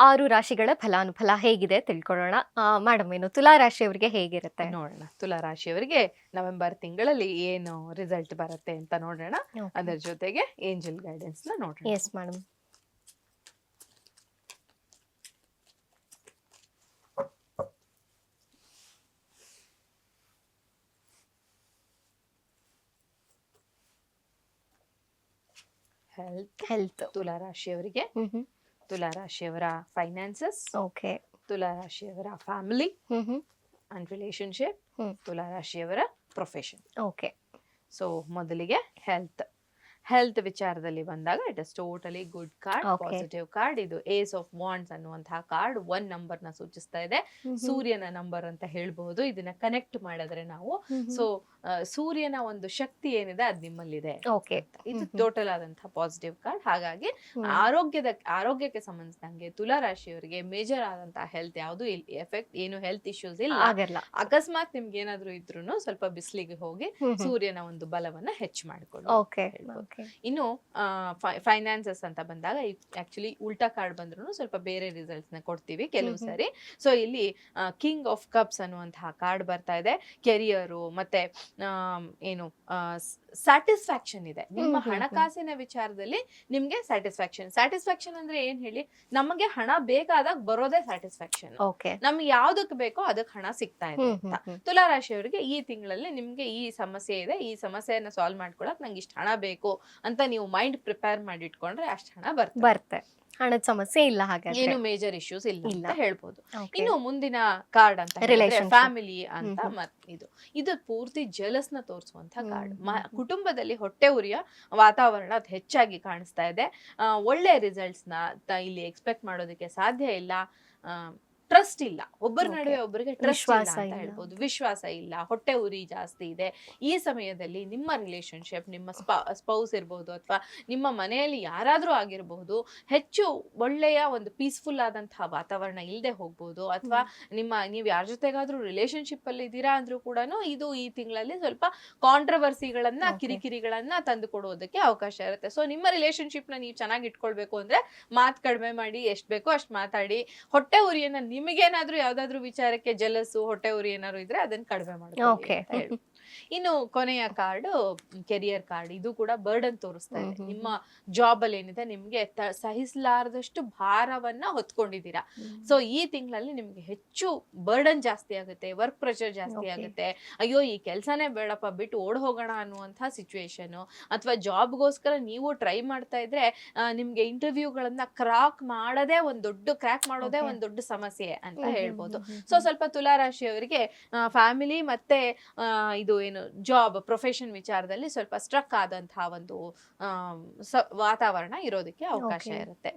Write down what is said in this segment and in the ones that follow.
6 ರಾಶಿಗಳ ಫಲಾನುಫಲ ಹೇಗಿದೆ ತಿಳ್ಕೊಳ್ಳೋಣ. ಮೇಡಮ್, ಏನು ತುಲಾ ರಾಶಿಯವರಿಗೆ ಹೇಗಿರುತ್ತೆ? ನೋಡೋಣ. ತುಲಾ ರಾಶಿಯವರಿಗೆ ನವೆಂಬರ್ ತಿಂಗಳಲ್ಲಿ ಏನು ರಿಸಲ್ಟ್ ಬರುತ್ತೆ ಅಂತ ನೋಡೋಣ. ಅದರ ಜೊತೆಗೆ ಏಂಜಲ್ ಗೈಡೆನ್ಸ್ ನ ನೋಡೋಣ. Yes madam. ಹೆಲ್ತ್ ತುಲಾ ರಾಶಿಯವರಿಗೆ, ತುಲಾ ರಾಶಿಯವರ ಫೈನಾನ್ಸಸ್, ಓಕೆ, ತುಲಾ ರಾಶಿಯವರ ಫ್ಯಾಮಿಲಿ ಅಂಡ್ ರಿಲೇಶನ್ಶಿಪ್, ತುಲಾ ರಾಶಿಯವರ ಪ್ರೊಫೆಷನ್. ಓಕೆ. ಸೊ ಮೊದಲಿಗೆ ಹೆಲ್ತ್ ವಿಚಾರದಲ್ಲಿ ಬಂದಾಗ it is totally good card, positive card. ಇದು ಏಸ್ ಆಫ್ ವಾಂಡ್ಸ್ ಅನ್ನುವಂತಹ ಕಾರ್ಡ್ 1 ನಂಬರ್ ನ ಸೂಚಿಸ್ತಾ ಇದೆ. ಸೂರ್ಯನ ನಂಬರ್ ಅಂತ ಹೇಳ್ಬಹುದು. ಇದನ್ನ ಕನೆಕ್ಟ್ ಮಾಡಿದ್ರೆ ನಾವು ಸೊ ಸೂರ್ಯನ ಒಂದು ಶಕ್ತಿ ಏನಿದೆ ಅದ್ ನಿಮ್ಮಲ್ಲಿದೆ. ಇದು ಟೋಟಲ್ ಆದಂತಹ ಪಾಸಿಟಿವ್ ಕಾರ್ಡ್. ಹಾಗಾಗಿ ಆರೋಗ್ಯಕ್ಕೆ ಸಂಬಂಧಿಸಿದಂಗೆ ತುಲಾ ರಾಶಿಯವರಿಗೆ ಮೇಜರ್ ಆದಂತಹ ಹೆಲ್ತ್ ಯಾವುದು ಎಫೆಕ್ಟ್ ಏನು ಹೆಲ್ತ್ ಇಶ್ಯೂಸ್ ಇಲ್ಲ. ಅಕಸ್ಮಾತ್ ನಿಮ್ಗೆ ಏನಾದ್ರು ಇದ್ರೂ ಸ್ವಲ್ಪ ಬಿಸಿಲಿಗೆ ಹೋಗಿ ಸೂರ್ಯನ ಒಂದು ಬಲವನ್ನ ಹೆಚ್ಚು ಮಾಡ್ಕೊಳ್ಳಿ. ಇನ್ನು ಫೈನಾನ್ಸಸ್ ಅಂತ ಬಂದಾಗ ಆಕ್ಚುಲಿ ಉಲ್ಟಾ ಕಾರ್ಡ್ ಬಂದ್ರು ಸ್ವಲ್ಪ ಬೇರೆ ರಿಸಲ್ಟ್ಸ್ ನ ಕೊಡ್ತೀವಿ ಕೆಲವು ಸರಿ. ಸೊ ಇಲ್ಲಿ ಕಿಂಗ್ ಆಫ್ ಕಪ್ಸ್ ಅನ್ನುವಂತಹ ಕಾರ್ಡ್ ಬರ್ತಾ ಇದೆ. ಕೆರಿಯರು ಮತ್ತೆ ಏನು ಸ್ಯಾಟಿಸ್ಫ್ಯಾಕ್ಷನ್ ಇದೆ. ನಿಮ್ಮ ಹಣಕಾಸಿನ ವಿಚಾರದಲ್ಲಿ ನಿಮ್ಗೆ ಸ್ಯಾಟಿಸ್ಫ್ಯಾಕ್ಷನ್ ಅಂದ್ರೆ ಏನ್ ಹೇಳಿ, ನಮಗೆ ಹಣ ಬೇಕಾದಾಗ ಬರೋದೇ ಸ್ಯಾಟಿಸ್ಫ್ಯಾಕ್ಷನ್. ನಮ್ಗೆ ಯಾವ್ದಕ್ ಬೇಕೋ ಅದಕ್ಕೆ ಹಣ ಸಿಗ್ತಾ ಇದೆ ಅಂತ. ತುಲಾ ರಾಶಿಯವರಿಗೆ ಈ ತಿಂಗಳಲ್ಲಿ ನಿಮ್ಗೆ ಈ ಸಮಸ್ಯೆ ಇದೆ, ಈ ಸಮಸ್ಯೆಯನ್ನ ಸಾಲ್ವ್ ಮಾಡ್ಕೊಳಕ್ ನಂಗೆ ಇಷ್ಟ ಹಣ ಬೇಕು ಅಂತ ನೀವು ಮೈಂಡ್ ಪ್ರಿಪೇರ್ ಮಾಡಿ ಇಟ್ಕೊಂಡ್ರೆ ಅಷ್ಟು ಹಣ ಬರುತ್ತೆ. ಹಣದ ಸಮಸ್ಯೆ ಇಲ್ಲ, ಹಾಗಾದ್ರೆ ಏನು ಮೇಜರ್ ಇಶ್ಯೂಸ್ ಇಲ್ಲ ಅಂತ ಹೇಳ್ಬೋದು. ಇನ್ನು ಮುಂದಿನ ಕಾರ್ಡ್ ಅಂತ ಫ್ಯಾಮಿಲಿ ಅಂತ ಇದು ಪೂರ್ತಿ ಜಲಸ್ ನ ತೋರಿಸುವಂತ ಕಾರ್ಡ್. ಕುಟುಂಬದಲ್ಲಿ ಹೊಟ್ಟೆ ಉರಿಯ ವಾತಾವರಣ ಹೆಚ್ಚಾಗಿ ಕಾಣಿಸ್ತಾ ಇದೆ. ಒಳ್ಳೆ ರಿಸಲ್ಟ್ಸ್ ನ ಇಲ್ಲಿ ಎಕ್ಸ್ಪೆಕ್ಟ್ ಮಾಡೋದಕ್ಕೆ ಸಾಧ್ಯ ಇಲ್ಲ. ಟ್ರಸ್ಟ್ ಇಲ್ಲ, ಒಬ್ಬರ ನಡುವೆ ಒಬ್ಬರಿಗೆ ಟ್ರಸ್ಟ್ ಇಲ್ಲ ಅಂತ ಹೇಳ್ಬೋದು. ವಿಶ್ವಾಸ ಇಲ್ಲ, ಹೊಟ್ಟೆ ಉರಿ ಜಾಸ್ತಿ ಇದೆ. ಈ ಸಮಯದಲ್ಲಿ ನಿಮ್ಮ ರಿಲೇಶನ್ಶಿಪ್, ನಿಮ್ಮ ಸ್ಪೌಸ್ ಇರ್ಬೋದು ಅಥವಾ ನಿಮ್ಮ ಮನೆಯಲ್ಲಿ ಯಾರಾದ್ರೂ ಆಗಿರಬಹುದು, ಹೆಚ್ಚು ಒಳ್ಳೆಯ ಒಂದು ಪೀಸ್ಫುಲ್ ಆದಂತಹ ವಾತಾವರಣ ಇಲ್ಲದೆ ಹೋಗ್ಬೋದು. ಅಥವಾ ನೀವು ಯಾರ ಜೊತೆಗಾದ್ರೂ ರಿಲೇಶನ್ಶಿಪ್ ಅಲ್ಲಿ ಇದ್ದೀರಾ ಅಂದ್ರೂ ಕೂಡ ಇದು ಈ ತಿಂಗಳಲ್ಲಿ ಸ್ವಲ್ಪ ಕಾಂಟ್ರವರ್ಸಿಗಳನ್ನ ಕಿರಿಕಿರಿಗಳನ್ನ ತಂದು ಕೊಡೋದಕ್ಕೆ ಅವಕಾಶ ಇರುತ್ತೆ. ಸೊ ನಿಮ್ಮ ರಿಲೇಶನ್ಶಿಪ್ ನ ನೀವು ಚೆನ್ನಾಗಿ ಇಟ್ಕೊಳ್ಬೇಕು ಅಂದ್ರೆ ಮಾತು ಕಡಿಮೆ ಮಾಡಿ, ಎಷ್ಟ್ ಬೇಕೋ ಅಷ್ಟ್ ಮಾತಾಡಿ. ಹೊಟ್ಟೆ ಉರಿಯನ್ನ ನಿಮಗೇನಾದ್ರೂ ಯಾವ್ದಾದ್ರು ವಿಚಾರಕ್ಕೆ ಜಲಸು ಹೊಟ್ಟೆ ಉರಿ ಏನಾದ್ರು ಇದ್ರೆ ಅದನ್ನ ಕಡಿಮೆ ಮಾಡ್ಕೊಳ್ಳಿ. ಇನ್ನು ಕೊನೆಯ ಕಾರ್ಡ್ ಕೆರಿಯರ್ ಕಾರ್ಡ್. ಇದು ಕೂಡ ಬರ್ಡನ್ ತೋರಿಸ್ತಾ ಇದೆ. ನಿಮ್ಮ ಜಾಬ್ ಅಲ್ಲಿ ಏನಿದೆ ನಿಮ್ಗೆ ಸಹಿಸಲಾರದಷ್ಟು ಭಾರವನ್ನ ಹೊತ್ಕೊಂಡಿದ್ದೀರಾ. ಸೊ ಈ ತಿಂಗಳಲ್ಲಿ ನಿಮ್ಗೆ ಹೆಚ್ಚು ಬರ್ಡನ್ ಜಾಸ್ತಿ ಆಗುತ್ತೆ, ವರ್ಕ್ ಪ್ರೆಷರ್ ಜಾಸ್ತಿ ಆಗುತ್ತೆ. ಅಯ್ಯೋ ಈ ಕೆಲ್ಸನೇ ಬೇಡಪ್ಪ ಬಿಟ್ಟು ಓಡ್ ಹೋಗೋಣ ಅನ್ನುವಂತಹ ಸಿಚುವೇಶನ್. ಅಥವಾ ಜಾಬ್ಗೋಸ್ಕರ ನೀವು ಟ್ರೈ ಮಾಡ್ತಾ ಇದ್ರೆ ನಿಮ್ಗೆ ಇಂಟರ್ವ್ಯೂಗಳನ್ನ ಕ್ರ್ಯಾಕ್ ಮಾಡೋದೇ ಒಂದ್ ದೊಡ್ಡ ಸಮಸ್ಯೆ ಅಂತ ಹೇಳ್ಬೋದು. ಸೊ ಸ್ವಲ್ಪ ತುಲಾ ರಾಶಿಯವರಿಗೆ ಫ್ಯಾಮಿಲಿ ಮತ್ತೆ ಇದು ಏನು ಜಾಬ್ ಪ್ರೊಫೆಷನ್ ವಿಚಾರದಲ್ಲಿ ಸ್ವಲ್ಪ ಸ್ಟ್ರಕ್ ಆದಂತಹ ಒಂದು ವಾತಾವರಣ ಇರೋದಕ್ಕೆ ಅವಕಾಶ ಇರುತ್ತೆ.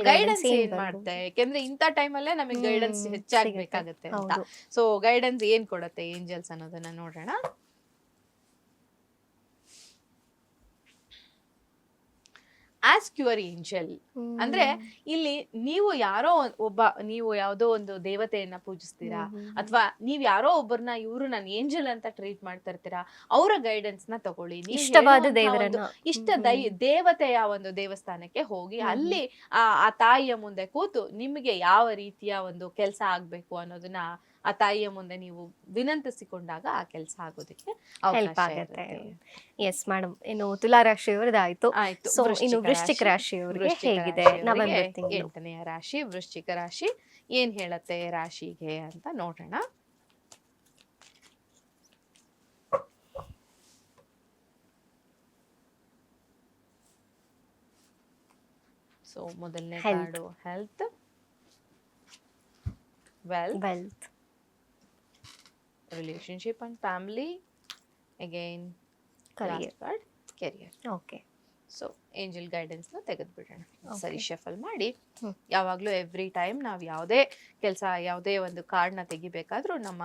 ಗೈಡೆನ್ಸ್ ಏನ್ ಮಾಡುತ್ತೆ, ಯಾಕೆಂದ್ರೆ ಇಂಥ ಟೈಮಲ್ಲೇ ನಮಗೆ ಗೈಡೆನ್ಸ್ ಹೆಚ್ಚಾಗಬೇಕಾಗತ್ತೆ ಅಂತ. ಸೊ ಗೈಡೆನ್ಸ್ ಏನ್ ಕೊಡುತ್ತೆ ಏಂಜಲ್ಸ್ ಅನ್ನೋದನ್ನ ನೋಡೋಣ. ಆಸ್ಕ್ ಯುವರ್ ಏಂಜಲ್ ಅಂದ್ರೆ ಇಲ್ಲಿ ನೀವು ಯಾವುದೋ ಒಂದು ದೇವತೆಯನ್ನ ಪೂಜಿಸ್ತೀರಾ ಅಥವಾ ನೀವ್ ಯಾರೋ ಒಬ್ಬರನ್ನ ಇವ್ರು ನಾನು ಏಂಜಲ್ ಅಂತ ಟ್ರೀಟ್ ಮಾಡ್ತಾ ಇರ್ತೀರಾ, ಅವರ ಗೈಡೆನ್ಸ್ ನ ತಗೊಳ್ಳಿ. ದೇವತೆಯ ಒಂದು ದೇವಸ್ಥಾನಕ್ಕೆ ಹೋಗಿ ಅಲ್ಲಿ ಆ ತಾಯಿಯ ಮುಂದೆ ಕೂತು ನಿಮಗೆ ಯಾವ ರೀತಿಯ ಒಂದು ಕೆಲಸ ಆಗ್ಬೇಕು ಅನ್ನೋದನ್ನ ಆ ತಾಯಿಯ ಮುಂದೆ ನೀವು ವಿನಂತಿಸಿಕೊಂಡಾಗ ಆ ಕೆಲಸ ಆಗೋದಕ್ಕೆ ಹೆಲ್ಪ್ ಆಗುತ್ತೆ. ಎಸ್ ಮೇಡಮ್, ಇನ್ನು ತುಲಾ ರಾಶಿಯವರದಾಯ್ತು. ಸೊ ಇನ್ನು ವೃಶ್ಚಿಕ ರಾಶಿಯವರಿಗೆ ಹೇಗಿದೆ ನವೆಂಬರ್ ತಿಂಗಳು? 8ನೇ ರಾಶಿ ವೃಶ್ಚಿಕ ರಾಶಿ ಏನ್ ಹೇಳತ್ತೆ ರಾಶಿಗೆ ಅಂತ ನೋಡೋಣ. ಸೊ ಮೊದಲನೇ card health, wealth, relationship and family, again career card, career. Okay. So angel guidance ನ ತೆಗೆದ್ಬಿಡೋಣ. ಸರಿ ಶಫಲ್ ಮಾಡಿ. ಯಾವಾಗ್ಲೂ ಎವ್ರಿ ಟೈಮ್ ನಾವ್ ಯಾವುದೇ ಕೆಲಸ ಯಾವುದೇ ಒಂದು ಕಾರ್ಡ್ ನ ತೆಗಿಬೇಕಾದ್ರೂ ನಮ್ಮ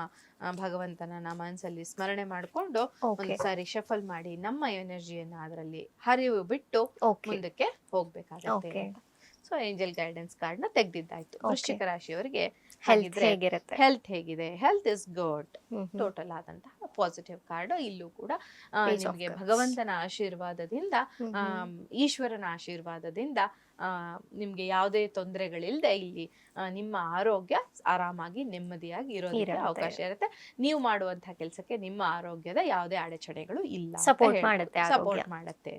ಭಗವಂತನ ಮನಸ್ಸಲ್ಲಿ ಸ್ಮರಣೆ ಮಾಡ್ಕೊಂಡು ಒಂದು ಸಾರಿ ಶಫಲ್ ಮಾಡಿ ನಮ್ಮ ಎನರ್ಜಿಯನ್ನ ಅದರಲ್ಲಿ ಹರಿವು ಬಿಟ್ಟು ಮುಂದಕ್ಕೆ ಹೋಗ್ಬೇಕಾಗುತ್ತೆ. ಸೊ ಏಂಜಲ್ ಗೈಡೆನ್ಸ್ ಕಾರ್ಡ್ ನ ತೆಗ್ದಿದ್ದಾಯ್ತು. ವೃಶ್ಚಿಕ ರಾಶಿಯವರಿಗೆ ಹೆಲ್ತ್ ಹೇಗಿದೆ? Health is good. ಟೋಟಲ್ ಆದಂತಹ ಪಾಸಿಟಿವ್ ಕಾರ್ಡ್. ಇಲ್ಲೂ ಕೂಡ ನಿಮ್ಗೆ ಭಗವಂತನ ಆಶೀರ್ವಾದದಿಂದ, ಈಶ್ವರನ ಆಶೀರ್ವಾದದಿಂದ ನಿಮ್ಗೆ ಯಾವುದೇ ತೊಂದರೆಗಳಿಲ್ಲದೆ ಇಲ್ಲಿ ನಿಮ್ಮ ಆರೋಗ್ಯ ಆರಾಮಾಗಿ ನೆಮ್ಮದಿಯಾಗಿ ಇರೋದಕ್ಕೆ ಅವಕಾಶ ಇರುತ್ತೆ. ನೀವು ಮಾಡುವಂತಹ ಕೆಲಸಕ್ಕೆ ನಿಮ್ಮ ಆರೋಗ್ಯದ ಯಾವುದೇ ಅಡೆಚಣೆಗಳು ಇಲ್ಲ, ಸಪೋರ್ಟ್ ಮಾಡುತ್ತೆ.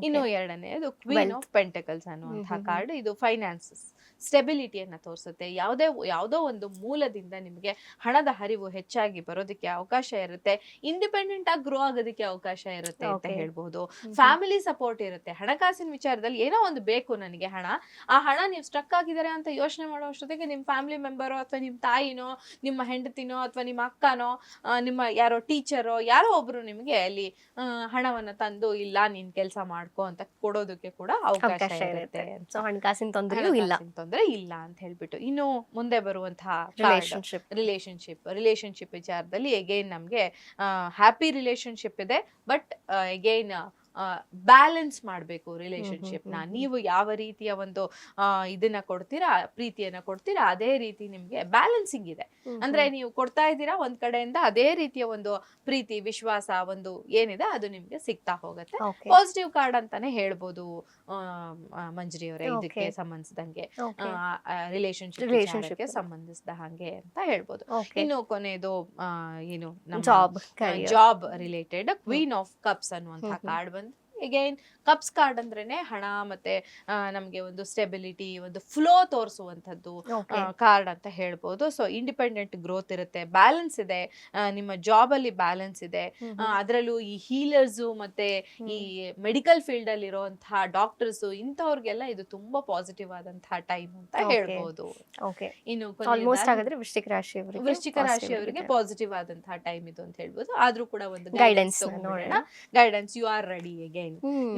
ಇನ್ನು ಎರಡನೆಯದು ಕ್ವೀನ್ ಆಫ್ ಪೆಂಟಕಲ್ಸ್ ಅನ್ನುವಂತಹ ಕಾರ್ಡ್. ಇದು ಫೈನಾನ್ಸಸ್ ಸ್ಟೆಬಿಲಿಟಿಯನ್ನ ತೋರಿಸುತ್ತೆ. ಯಾವುದೋ ಒಂದು ಮೂಲದಿಂದ ನಿಮಗೆ ಹಣದ ಹರಿವು ಹೆಚ್ಚಾಗಿ ಬರೋದಕ್ಕೆ ಅವಕಾಶ ಇರುತ್ತೆ. ಇಂಡಿಪೆಂಡೆಂಟ್ ಆಗಿ ಗ್ರೋ ಆಗೋದಕ್ಕೆ ಅವಕಾಶ ಇರುತ್ತೆ ಅಂತ ಹೇಳ್ಬಹುದು. ಫ್ಯಾಮಿಲಿ ಸಪೋರ್ಟ್ ಇರುತ್ತೆ. ಹಣಕಾಸಿನ ವಿಚಾರದಲ್ಲಿ ಏನೋ ಒಂದು ಬೇಕು ನನಗೆ ಹಣ, ಆ ಹಣ ನೀವು ಸ್ಟ್ರಕ್ ಆಗಿದ್ದಾರೆ ಅಂತ ಯೋಚನೆ ಮಾಡೋ ಅಷ್ಟೊತ್ತಿಗೆ ನಿಮ್ಮ ಫ್ಯಾಮಿಲಿ ಮೆಂಬರೋ ಅಥವಾ ನಿಮ್ಮ ತಾಯಿನೋ ನಿಮ್ಮ ಹೆಂಡತಿನೋ ಅಥವಾ ನಿಮ್ಮ ಅಕ್ಕನೋ ನಿಮ್ಮ ಯಾರೋ ಟೀಚರೋ ಯಾರೋ ಒಬ್ರು ನಿಮ್ಗೆ ಅಲ್ಲಿ ಹಣವನ್ನ ತಂದು ಇಲ್ಲ ನೀನ್ ಕೆಲಸ ಮಾಡ್ಕೋ ಅಂತ ಕೊಡೋದಕ್ಕೆ ಕೂಡ ಅವಕಾಶ ಇರುತ್ತೆ. ಹಣಕಾಸಿನ ತೊಂದರೆ ಇಲ್ಲ ಅಂತ ಹೇಳ್ಬಿಟ್ಟು. ಇನ್ನು ಮುಂದೆ ಬರುವಂತಹ ರಿಲೇಶನ್ಶಿಪ್ ವಿಚಾರದಲ್ಲಿ ಅಗೈನ್ ನಮ್ಗೆ ಹ್ಯಾಪಿ ರಿಲೇಶನ್ಶಿಪ್ ಇದೆ, ಬಟ್ ಅಗೈನ್ ಬ್ಯಾಲೆನ್ಸ್ ಮಾಡ್ಬೇಕು ರಿಲೇಶನ್ಶಿಪ್ ನ. ನೀವು ಯಾವ ರೀತಿಯ ಒಂದು ಇದನ್ನ ಕೊಡ್ತೀರಾ, ಪ್ರೀತಿಯನ್ನ ಕೊಡ್ತೀರಾ, ಅದೇ ರೀತಿ ನಿಮ್ಗೆ ಬ್ಯಾಲೆನ್ಸಿಂಗ್ ಇದೆ. ಅಂದ್ರೆ ನೀವು ಕೊಡ್ತಾ ಇದ್ದೀರಾ ಒಂದ್ ಕಡೆಯಿಂದ, ಅದೇ ರೀತಿಯ ಒಂದು ಪ್ರೀತಿ ವಿಶ್ವಾಸ ಒಂದು ಏನಿದೆ ಅದು ನಿಮ್ಗೆ ಸಿಗ್ತಾ ಹೋಗುತ್ತೆ. ಪಾಸಿಟಿವ್ ಕಾರ್ಡ್ ಅಂತಾನೆ ಹೇಳ್ಬೋದು ಮಂಜರಿ ಅವರೇ ಇದಕ್ಕೆ ಸಂಬಂಧಿಸಿದಂಗೆ, ರಿಲೇಶನ್ಶಿಪ್ ಸಂಬಂಧಿಸಿದ ಹಾಗೆ ಅಂತ ಹೇಳ್ಬೋದು. ಇನ್ನು ಕೊನೆಯದು ಏನು job related queen of cups ಅನ್ನುವಂತಹ ಕಾರ್ಡ್ ಬಂದು ಅಗೈನ್ ಕಪ್ಸ್ ಕಾರ್ಡ್ ಅಂದ್ರೇನೆ ಹಣ ಮತ್ತೆ ನಮ್ಗೆ ಒಂದು ಸ್ಟೆಬಿಲಿಟಿ, ಒಂದು ಫ್ಲೋ ತೋರಿಸುವಂತದ್ದು ಕಾರ್ಡ್ ಅಂತ ಹೇಳ್ಬೋದು. ಸೊ ಇಂಡಿಪೆಂಡೆಂಟ್ ಗ್ರೋತ್ ಇರುತ್ತೆ, ಬ್ಯಾಲೆನ್ಸ್ ಇದೆ, ನಿಮ್ಮ ಜಾಬ್ ಅಲ್ಲಿ ಬ್ಯಾಲೆನ್ಸ್ ಇದೆ. ಅದರಲ್ಲೂ ಈ ಹೀಲರ್ಸ್ ಮತ್ತೆ ಈ ಮೆಡಿಕಲ್ ಫೀಲ್ಡ್ ಅಲ್ಲಿ ಇರುವಂತಹ ಡಾಕ್ಟರ್ಸ್ ಇಂಥವ್ರಿಗೆಲ್ಲ ಇದು ತುಂಬಾ ಪಾಸಿಟಿವ್ ಆದಂತಹ ಟೈಮ್ ಅಂತ ಹೇಳ್ಬೋದು. ಇನ್ನು ವೃಶ್ಚಿಕ ರಾಶಿಯವರಿಗೆ ಪಾಸಿಟಿವ್ ಆದಂತಹ ಟೈಮ್ ಇದು ಅಂತ ಹೇಳ್ಬೋದು. ಆದ್ರೂ ಕೂಡ ಒಂದು guidance, you are ready again,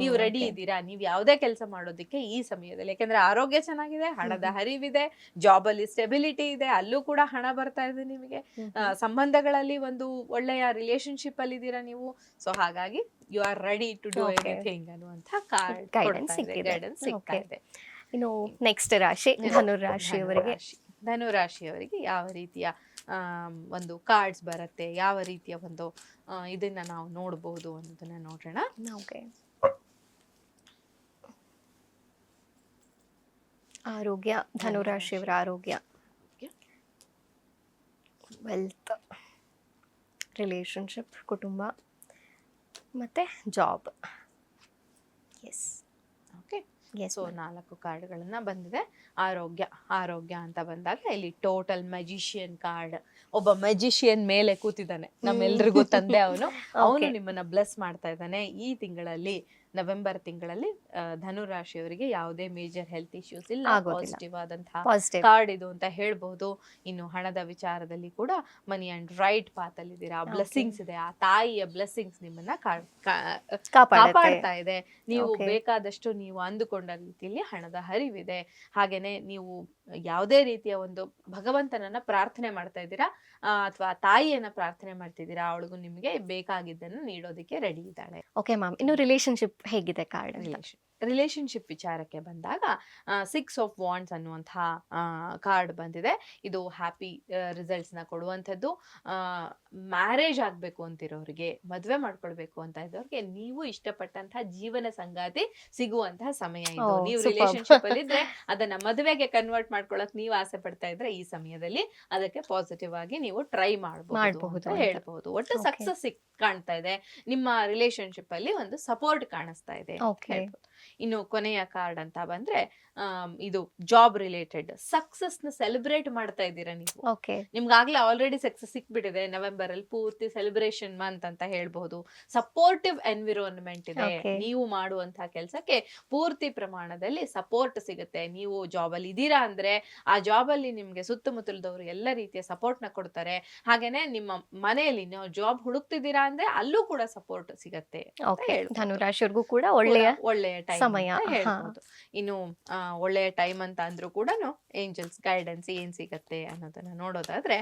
ನೀವು ರೆಡಿ ಇದ್ದೀರಾ, ನೀವು ಯಾವುದೇ ಕೆಲಸ ಮಾಡೋದಕ್ಕೆ ಈ ಸಮಯದಲ್ಲಿ. ಯಾಕಂದ್ರೆ ಆರೋಗ್ಯ ಚೆನ್ನಾಗಿದೆ, ಹಣದ ಹರಿವಿದೆ, ಜಾಬ್ ಅಲ್ಲಿ ಸ್ಟೆಬಿಲಿಟಿ ಇದೆ, ಅಲ್ಲೂ ಕೂಡ ಹಣ ಬರ್ತಾ ಇದೆ ನಿಮಗೆ, ಸಂಬಂಧಗಳಲ್ಲಿ ಒಂದು ಒಳ್ಳೆಯ ರಿಲೇಶನ್ಶಿಪ್ ಅಲ್ಲಿ ಇದ್ದೀರಾ ನೀವು. ಸೊ ಹಾಗಾಗಿ you are ready to do anything ಅನ್ನುವಂತ ಗೈಡೆನ್ಸ್ ಸಿಗ್ತಾ ಇದೆ. ಇನ್ನು ನೆಕ್ಸ್ಟ್ ರಾಶಿ ಧನುರಾಶಿಯವರಿಗೆ ಯಾವ ರೀತಿಯ ಒಂದು ಕಾರ್ಡ್ಸ್ ಬರುತ್ತೆ, ಯಾವ ರೀತಿಯ ಒಂದು ಇದನ್ನ ನಾವು ನೋಡಬಹುದು ಅನ್ನೋದನ್ನ ನೋಡೋಣ. ಆರೋಗ್ಯ, ಧನುರಾಶಿಯವರ ಆರೋಗ್ಯ, ವೆಲ್ತ್, ರಿಲೇಶನ್ಶಿಪ್, ಕುಟುಂಬ ಮತ್ತೆ ಜಾಬ್. ಸೊ 4 ಕಾರ್ಡ್ಗಳನ್ನ ಬಂದಿದೆ. ಆರೋಗ್ಯ ಅಂತ ಬಂದಾಗ ಇಲ್ಲಿ ಟೋಟಲ್ ಮೆಜಿಷಿಯನ್ ಕಾರ್ಡ್. ಒಬ್ಬ ಮೆಜಿಷಿಯನ್ ಮೇಲೆ ಕೂತಿದ್ದಾನೆ, ನಮ್ಮೆಲ್ರಿಗೂ ತಂದೆ ಅವನು ನಿಮ್ಮನ್ನ ಬ್ಲೆಸ್ ಮಾಡ್ತಾ ಇದ್ದಾನೆ. ಈ ತಿಂಗಳಲ್ಲಿ ನವೆಂಬರ್ ತಿಂಗಳಲ್ಲಿ ಧನುರಾಶಿಯವರಿಗೆ ಯಾವುದೇ ಮೇಜರ್ ಹೆಲ್ತ್ ಇಶ್ಯೂಸ್ ಇಲ್ಲ, ಪಾಸಿಟಿವ್ ಆದಂತಹ ಕಾರ್ಡ್ ಇದು ಅಂತ ಹೇಳ್ಬಹುದು. ಇನ್ನು ಹಣದ ವಿಚಾರದಲ್ಲಿ ಕೂಡ ಮನಿ ಅಂಡ್ ರೈಟ್ ಪಾತ್ ಅಲ್ಲಿ ಇದ್ದೀರಾ, ಬ್ಲೆಸ್ಸಿಂಗ್ಸ್ ಇದೆ, ಆ ತಾಯಿಯ ಬ್ಲೆಸ್ಸಿಂಗ್ಸ್ ನಿಮ್ಮನ್ನ ಕಾಪಾಡ್ತಾ ಇದೆ. ನೀವು ಬೇಕಾದಷ್ಟು ನೀವು ಅಂದುಕೊಂಡ ರೀತಿಯಲ್ಲಿ ಹಣದ ಹರಿವಿದೆ. ಹಾಗೇನೆ ನೀವು ಯಾವುದೇ ರೀತಿಯ ಒಂದು ಭಗವಂತನನ್ನ ಪ್ರಾರ್ಥನೆ ಮಾಡ್ತಾ ಇದ್ದೀರಾ ಅಥವಾ ತಾಯಿಯನ್ನ ಪ್ರಾರ್ಥನೆ ಮಾಡ್ತಿದ್ದೀರಾ, ಅವಳಿಗೂ ನಿಮ್ಗೆ ಬೇಕಾಗಿದ್ದನ್ನು ನೀಡೋದಕ್ಕೆ ರೆಡಿ ಇದ್ದಾಳೆ. ಓಕೆ ಮ್ಯಾಮ್, ಇನ್ನು ರಿಲೇಶನ್ಶಿಪ್ ಹೇಗಿದೆ ಕಾರ್ಡ್? ರಿಲೇಶನ್ಶಿಪ್ ವಿಚಾರಕ್ಕೆ ಬಂದಾಗ 6 ಆಫ್ ವಾಂಡ್ಸ್ ಅನ್ನುವಂತಹ ಕಾರ್ಡ್ ಬಂದಿದೆ. ಇದು ಹ್ಯಾಪಿ ರಿಸಲ್ಟ್ಸ್ ನ ಕೊಡುವಂಥದ್ದು. ಮ್ಯಾರೇಜ್ ಆಗ್ಬೇಕು ಅಂತಿರೋರಿಗೆ, ಮದ್ವೆ ಮಾಡ್ಕೊಳ್ಬೇಕು ಅಂತ ಇದ್ದವ್ರಿಗೆ, ನೀವು ಇಷ್ಟಪಟ್ಟಂತಹ ಜೀವನ ಸಂಗಾತಿ ಸಿಗುವಂತಹ ಸಮಯ ಇದು. ನೀವು ರಿಲೇಶನ್ಶಿಪ್ ಅಲ್ಲಿ ಇದ್ರೆ ಅದನ್ನ ಮದುವೆಗೆ ಕನ್ವರ್ಟ್ ಮಾಡ್ಕೊಳಕ್ ನೀವು ಆಸೆ ಪಡ್ತಾ ಇದ್ರೆ ಈ ಸಮಯದಲ್ಲಿ ಅದಕ್ಕೆ ಪಾಸಿಟಿವ್ ಆಗಿ ನೀವು ಟ್ರೈ ಮಾಡಬಹುದು ಹೇಳ್ಬಹುದು. ಒಟ್ಟು ಸಕ್ಸಸ್ ಕಾಣ್ತಾ ಇದೆ, ನಿಮ್ಮ ರಿಲೇಶನ್ಶಿಪ್ ಅಲ್ಲಿ ಒಂದು ಸಪೋರ್ಟ್ ಕಾಣಿಸ್ತಾ ಇದೆ. ಇನ್ನು ಕೊನೆಯ ಕಾರ್ಡ್ ಅಂತ ಬಂದ್ರೆ ಇದು ಜಾಬ್ ರಿಲೇಟೆಡ್ ಸಕ್ಸಸ್ ನ ಸೆಲೆಬ್ರೇಟ್ ಮಾಡ್ತಾ ಇದ್ದೀರಾ ನೀವು. ನಿಮ್ಗಾಗ್ಲೇ ಆಲ್ರೆಡಿ ಸಕ್ಸಸ್ ಸಿಕ್ಬಿಟ್ಟಿದೆ, ನವೆಂಬರ್ ಅಲ್ಲಿ ಪೂರ್ತಿ ಸೆಲೆಬ್ರೇಷನ್ ಮಂತ್ ಅಂತ ಹೇಳ್ಬಹುದು. ಸಪೋರ್ಟಿವ್ ಎನ್ವಿರಾನ್ಮೆಂಟ್ ಇದೆ, ನೀವು ಮಾಡುವಂತಹ ಕೆಲಸಕ್ಕೆ ಪೂರ್ತಿ ಪ್ರಮಾಣದಲ್ಲಿ ಸಪೋರ್ಟ್ ಸಿಗುತ್ತೆ. ನೀವು ಜಾಬ್ ಅಲ್ಲಿ ಇದ್ದೀರಾ ಅಂದ್ರೆ ಆ ಜಾಬ್ ಅಲ್ಲಿ ನಿಮ್ಗೆ ಸುತ್ತಮುತ್ತಲದವರು ಎಲ್ಲ ರೀತಿಯ ಸಪೋರ್ಟ್ ನ ಕೊಡ್ತಾರೆ. ಹಾಗೇನೆ ನಿಮ್ಮ ಮನೆಯಲ್ಲಿ ನೀವು ಜಾಬ್ ಹುಡುಕ್ತಿದ್ದೀರಾ ಅಂದ್ರೆ ಅಲ್ಲೂ ಕೂಡ ಸಪೋರ್ಟ್ ಸಿಗತ್ತೆ. ಧನುರಾಶಿಯವರಿಗೂ ಕೂಡ ಒಳ್ಳೆಯ ಸಮಯ ಹೇಳ್ಬಹುದು. ಇನ್ನು ಒಳ್ಳೆಯ ಟೈಮ್ ಅಂತ ಅಂದ್ರೂ ಕೂಡ ಏಂಜಲ್ಸ್ ಗೈಡೆನ್ಸ್ ಏನ್ ಸಿಗತ್ತೆ ಅನ್ನೋದನ್ನ ನೋಡೋದಾದ್ರೆ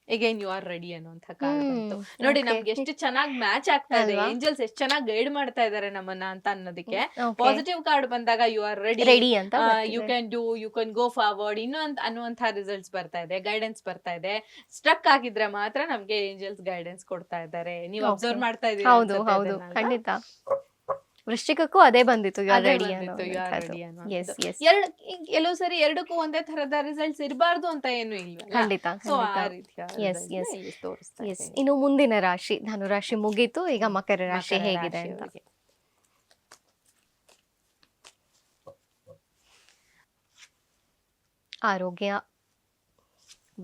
ಅಗೈನ್ ಯು ಆರ್ ರೆಡಿ ಅನ್ನುವಂತ ಕಾರ್ಡ್ ಬಂತು. ನೋಡಿ ನಮ್ಗೆ ಎಷ್ಟು ಚೆನ್ನಾಗಿ ಮ್ಯಾಚ್ ಆಗ್ತಾ ಇದೆ, ಏಂಜಲ್ಸ್ ಎಷ್ಟು ಚೆನ್ನಾಗಿ ಗೈಡ್ ಮಾಡ್ತಾ ಇದಾರೆ ನಮ್ಮನ್ನ ಅಂತ ಅನ್ನೋದಕ್ಕೆ. ಪಾಸಿಟಿವ್ ಕಾರ್ಡ್ ಬಂದಾಗ ಯು ಆರ್ ರೆಡಿ ಅಂತ you can do, you can go forward ಅನ್ನುವಂತ ರಿಸಲ್ಟ್ಸ್ ಬರ್ತಾ ಇದೆ, ಗೈಡೆನ್ಸ್ ಬರ್ತಾ ಇದೆ. ಸ್ಟ್ರಕ್ ಆಗಿದ್ರೆ ಮಾತ್ರ ನಮ್ಗೆ ಏಂಜಲ್ಸ್ ಗೈಡೆನ್ಸ್ ಕೊಡ್ತಾ ಇದ್ದಾರೆ. ನೀವು ಅಬ್ಸರ್ವ್ ಮಾಡ್ತಾ ಇದ್ದೀರಾ? ಹೌದು ಹೌದು ಖಂಡಿತ. ವೃಶ್ಚಿಕಕ್ಕೂ ಅದೇ ಬಂದಿತ್ತು, ಕೆಲವು ಸರಿ ಎರಡಕ್ಕೂ ಒಂದೇ ತರದ ರಿಸಲ್ಟ್ಸ್ ಇರಬಾರ್ದು ಅಂತ ಏನು ಇಲ್ಲ. ಖಂಡಿತ. ಇನ್ನು ಮುಂದಿನ ರಾಶಿ ಧನುರಾಶಿ ಮುಗೀತು, ಈಗ ಮಕರ ರಾಶಿ ಹೇಗಿದೆ ಅಂತ. ಆರೋಗ್ಯ,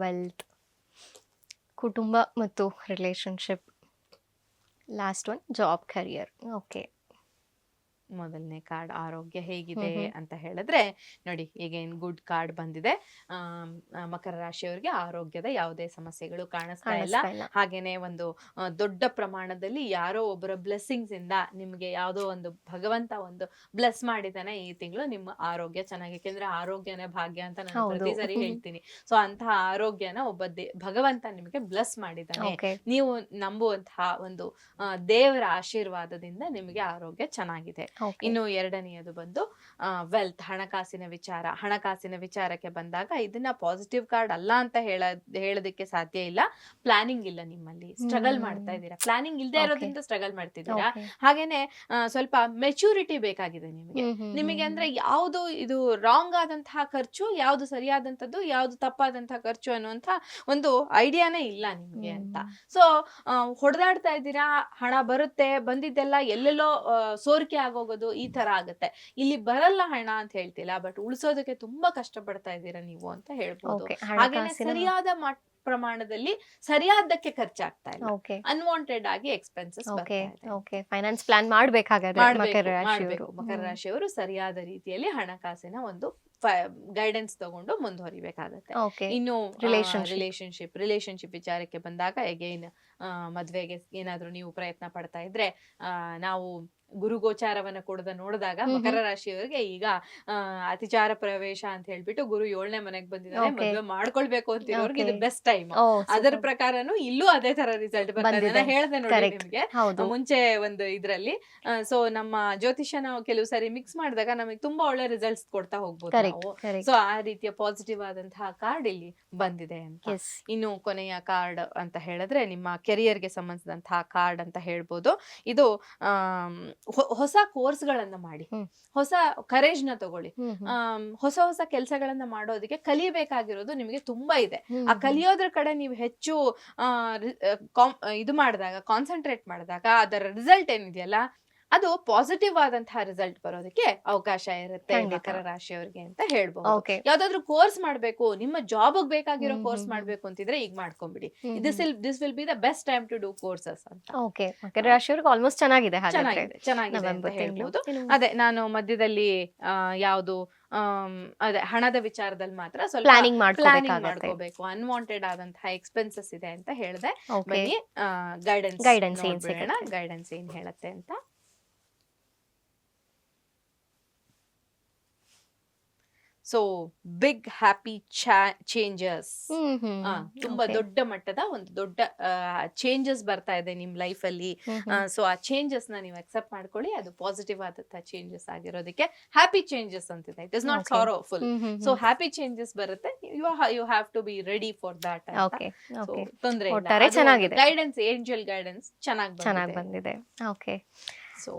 ವೆಲ್ತ್, ಕುಟುಂಬ ಮತ್ತು relationship, last one job, career. Okay, ಮೊದಲನೇ ಕಾರ್ಡ್ ಆರೋಗ್ಯ ಹೇಗಿದೆ ಅಂತ ಹೇಳಿದ್ರೆ ನೋಡಿ, ಈಗ ಏನ್ ಗುಡ್ ಕಾರ್ಡ್ ಬಂದಿದೆ. ಮಕರ ರಾಶಿಯವರಿಗೆ ಆರೋಗ್ಯದ ಯಾವುದೇ ಸಮಸ್ಯೆಗಳು ಕಾಣಿಸ್ತಾ ಇಲ್ಲ. ಹಾಗೇನೆ ಒಂದು ದೊಡ್ಡ ಪ್ರಮಾಣದಲ್ಲಿ ಯಾರೋ ಒಬ್ಬರ ಬ್ಲೆಸ್ಸಿಂಗ್ಸ್ ಇಂದ ನಿಮ್ಗೆ ಯಾವುದೋ ಒಂದು ಭಗವಂತ ಒಂದು ಬ್ಲೆಸ್ ಮಾಡಿದಾನೆ ಈ ತಿಂಗಳು. ನಿಮ್ಮ ಆರೋಗ್ಯ ಚೆನ್ನಾಗಿ, ಯಾಕೆಂದ್ರೆ ಆರೋಗ್ಯನೇ ಭಾಗ್ಯ ಅಂತ ನಾನು ಪ್ರತಿ ಸರಿ ಹೇಳ್ತೀನಿ. ಸೊ ಅಂತಹ ಆರೋಗ್ಯನ ಒಬ್ಬ ಭಗವಂತ ನಿಮಗೆ ಬ್ಲೆಸ್ ಮಾಡಿದಾನೆ. ನೀವು ನಂಬುವಂತಹ ಒಂದು ದೇವರ ಆಶೀರ್ವಾದದಿಂದ ನಿಮಗೆ ಆರೋಗ್ಯ ಚೆನ್ನಾಗಿದೆ. ಇನ್ನು ಎರಡನೆಯದು ಬಂದು ವೆಲ್ತ್, ಹಣಕಾಸಿನ ವಿಚಾರ. ಹಣಕಾಸಿನ ವಿಚಾರಕ್ಕೆ ಬಂದಾಗ ಇದನ್ನ ಪಾಸಿಟಿವ್ ಕಾರ್ಡ್ ಅಲ್ಲ ಅಂತ ಹೇಳೋದಕ್ಕೆ ಸಾಧ್ಯ ಇಲ್ಲ. ಪ್ಲಾನಿಂಗ್ ಇಲ್ಲ ನಿಮ್ಮಲ್ಲಿ, ಸ್ಟ್ರಗಲ್ ಮಾಡ್ತಾ ಇದ್ದೀರಾ. ಪ್ಲಾನಿಂಗ್ ಇಲ್ಲದೆ ಇರೋದ್ರಿಂದ ಸ್ಟ್ರಗಲ್ ಮಾಡ್ತಿದ್ದೀರಾ. ಹಾಗೇನೆ ಸ್ವಲ್ಪ ಮೆಚೂರಿಟಿ ಬೇಕಾಗಿದೆ ನಿಮಗೆ ಅಂದ್ರೆ ಯಾವ್ದು ಇದು ರಾಂಗ್ ಆದಂತಹ ಖರ್ಚು, ಯಾವ್ದು ಸರಿಯಾದಂತದ್ದು, ಯಾವ್ದು ತಪ್ಪಾದಂತಹ ಖರ್ಚು ಅನ್ನುವಂತ ಒಂದು ಐಡಿಯಾನೇ ಇಲ್ಲ ನಿಮ್ಗೆ ಅಂತ. ಸೊ ಹೊಡೆದಾಡ್ತಾ ಇದ್ದೀರಾ, ಹಣ ಬರುತ್ತೆ, ಬಂದಿದ್ದೆಲ್ಲ ಎಲ್ಲೆಲ್ಲೋ ಸೋರಿಕೆ ಆಗೋಗೋದು, ಈ ತರ ಆಗುತ್ತೆ. ಇಲ್ಲಿ ಬರಲ್ಲ ಹಣ ಅಂತ ಹೇಳ್ತಿಲ್ಲ, ಬಟ್ ಉಳಿಸೋದಕ್ಕೆ ತುಂಬಾ ಕಷ್ಟ ಪಡ್ತಾ ಇದ್ದೀರಾ ನೀವು ಅಂತ ಹೇಳ್ಬೋದು. ಹಾಗೇನೆ ಸರಿಯಾದ ಪ್ರಮಾಣದಲ್ಲಿ ಸರಿಯಾದಕ್ಕೆ ಖರ್ಚಾಗ್ತಾ ಇಲ್ಲ, ಅನ್ವಾಂಟೆಡ್ ಆಗಿ ಎಕ್ಸ್ಪೆನ್ಸಸ್ ಫೈನಾನ್ಸ್ ಪ್ಲಾನ್ ಮಾಡ್ಬೇಕಾಗುತ್ತೆ. ಮಕರ ರಾಶಿಯವರು ಸರಿಯಾದ ರೀತಿಯಲ್ಲಿ ಹಣಕಾಸಿನ ಒಂದು ಗೈಡೆನ್ಸ್ ತಗೊಂಡು ಮುಂದುವರಿಬೇಕಾಗತ್ತೆ. ಇನ್ನು ರಿಲೇಶನ್ಶಿಪ್ ವಿಚಾರಕ್ಕೆ ಬಂದಾಗ ಅಗೈನ್ ಮದ್ವೆಗೆ ಏನಾದ್ರೂ ನೀವು ಪ್ರಯತ್ನ ಪಡ್ತಾ ಇದ್ರೆ, ನಾವು ಗುರುಗೋಚಾರವನ್ನ ಕೊಡದ ನೋಡಿದಾಗ ಮಕರ ರಾಶಿಯವರಿಗೆ ಈಗ ಅತಿಚಾರ ಪ್ರವೇಶ ಅಂತ ಹೇಳ್ಬಿಟ್ಟು ಗುರು 7ನೇ ಮನೆಗೆ ಬಂದಿದ್ದಾರೆ. ಮದ್ವೆ ಮಾಡ್ಕೊಳ್ಬೇಕು ಅಂತಿರೋರ್ಗೆ ಇದು ಬೆಸ್ಟ್ ಟೈಮ್. ಅದರ ಪ್ರಕಾರನು ಇಲ್ಲೂ ಅದೇ ತರ ರಿಸಲ್ಟ್ ಬರ್ತಾ ಹೇಳ್ದೆ ನೋಡಿ ನಿಮ್ಗೆ ಮುಂಚೆ ಒಂದು ಇದ್ರಲ್ಲಿ. ಸೊ ನಮ್ಮ ಜ್ಯೋತಿಷ್ಯ ನಾವು ಕೆಲವು ಸಾರಿ ಮಿಕ್ಸ್ ಮಾಡಿದಾಗ ನಮಗೆ ತುಂಬಾ ಒಳ್ಳೆ ರಿಸಲ್ಟ್ಸ್ ಕೊಡ್ತಾ ಹೋಗ್ಬೋದು ನಾವು. ಸೊ ಆ ರೀತಿಯ ಪಾಸಿಟಿವ್ ಆದಂತಹ ಕಾರ್ಡ್ ಇಲ್ಲಿ ಬಂದಿದೆ ಅಂತ. ಇನ್ನು ಕೊನೆಯ ಕಾರ್ಡ್ ಅಂತ ಹೇಳಿದ್ರೆ ನಿಮ್ಮ ಕೆರಿಯರ್ಗೆ ಸಂಬಂಧಿಸಿದಂತಹ ಕಾರ್ಡ್ ಅಂತ ಹೇಳ್ಬೋದು. ಇದು ಹೊಸ ಕೋರ್ಸ್ ಗಳನ್ನ ಮಾಡಿ, ಹೊಸ ಕರೇಜ್ ನ ತಗೊಳ್ಳಿ. ಹೊಸ ಹೊಸ ಕೆಲಸಗಳನ್ನ ಮಾಡೋದಕ್ಕೆ ಕಲಿಬೇಕಾಗಿರೋದು ನಿಮಗೆ ತುಂಬಾ ಇದೆ. ಆ ಕಲಿಯೋದ್ರ ಕಡೆ ನೀವು ಹೆಚ್ಚು ಇದು ಮಾಡಿದಾಗ, ಕಾನ್ಸಂಟ್ರೇಟ್ ಮಾಡಿದಾಗ ಅದರ ರಿಸಲ್ಟ್ ಏನಿದೆಯಲ್ಲ ಅದು ಪಾಸಿಟಿವ್ ಆದಂತಹ ರಿಸಲ್ಟ್ ಬರೋದಕ್ಕೆ ಅವಕಾಶ ಇರುತ್ತೆ ಮಕರ ರಾಶಿಯವರಿಗೆ ಅಂತ ಹೇಳ್ಬಹುದು. ಯಾವ್ದಾದ್ರು ಕೋರ್ಸ್ ಮಾಡ್ಬೇಕು, ನಿಮ್ಮ ಜಾಬ್ ಬೇಕಾಗಿರೋ ಕೋರ್ಸ್ ಮಾಡ್ಬೇಕು ಅಂತಿದ್ರೆ ಈಗ ಮಾಡ್ಕೊಂಡ್ಬಿಡಿ. This will be the best time to do courses ಅಂತ. ಮಕರ ರಾಶಿಯವರಿಗೆ ಆಲ್ಮೋಸ್ಟ್ ಚೆನ್ನಾಗಿದೆ ಅಂತ ಹೇಳ್ಬಹುದು. ಅದೇ ನಾನು ಮಧ್ಯದಲ್ಲಿ ಯಾವ್ದು ಅದೇ ಹಣದ ವಿಚಾರದಲ್ಲಿ ಮಾತ್ರ ಸ್ವಲ್ಪ ಪ್ಲಾನಿಂಗ್ ಮಾಡ್ಕೋಬೇಕು, ಅನ್ವಾಂಟೆಡ್ ಆದಂತಹ ಎಕ್ಸ್ಪೆನ್ಸಸ್ ಇದೆ ಅಂತ ಹೇಳಿದೆ. ಬನ್ನಿ ಗೈಡೆನ್ಸ್ ಏನ್ ಹೇಳುತ್ತೆ ಅಂತ. ಸೊ ಬಿಗ್ ಹ್ಯಾಪಿ ಚೇಂಜಸ್, ತುಂಬಾ ದೊಡ್ಡ ಮಟ್ಟದ ಒಂದು ದೊಡ್ಡ ಚೇಂಜಸ್ ಬರ್ತಾ ಇದೆ ನಿಮ್ ಲೈಫ್ ಅಲ್ಲಿ. ಸೊ ಆ ಚೇಂಜಸ್ ನ ನೀವು ಅಕ್ಸೆಪ್ಟ್ ಮಾಡ್ಕೊಳ್ಳಿ. ಅದು ಪಾಸಿಟಿವ್ ಆದಂತಹ ಚೇಂಜಸ್ ಆಗಿರೋದಕ್ಕೆ ಹ್ಯಾಪಿ ಚೇಂಜಸ್ ಅಂತಿದೆ. It is not sorrowful. So happy changes ಬರುತ್ತೆ. You have to be ready for that. ತೊಂದ್ರೆ ಇಲ್ಲ. ಗೈಡೆನ್ಸ್, ಏಂಜಲ್ ಗೈಡೆನ್ಸ್ ಚೆನ್ನಾಗಿ ಬಂದಿದೆ.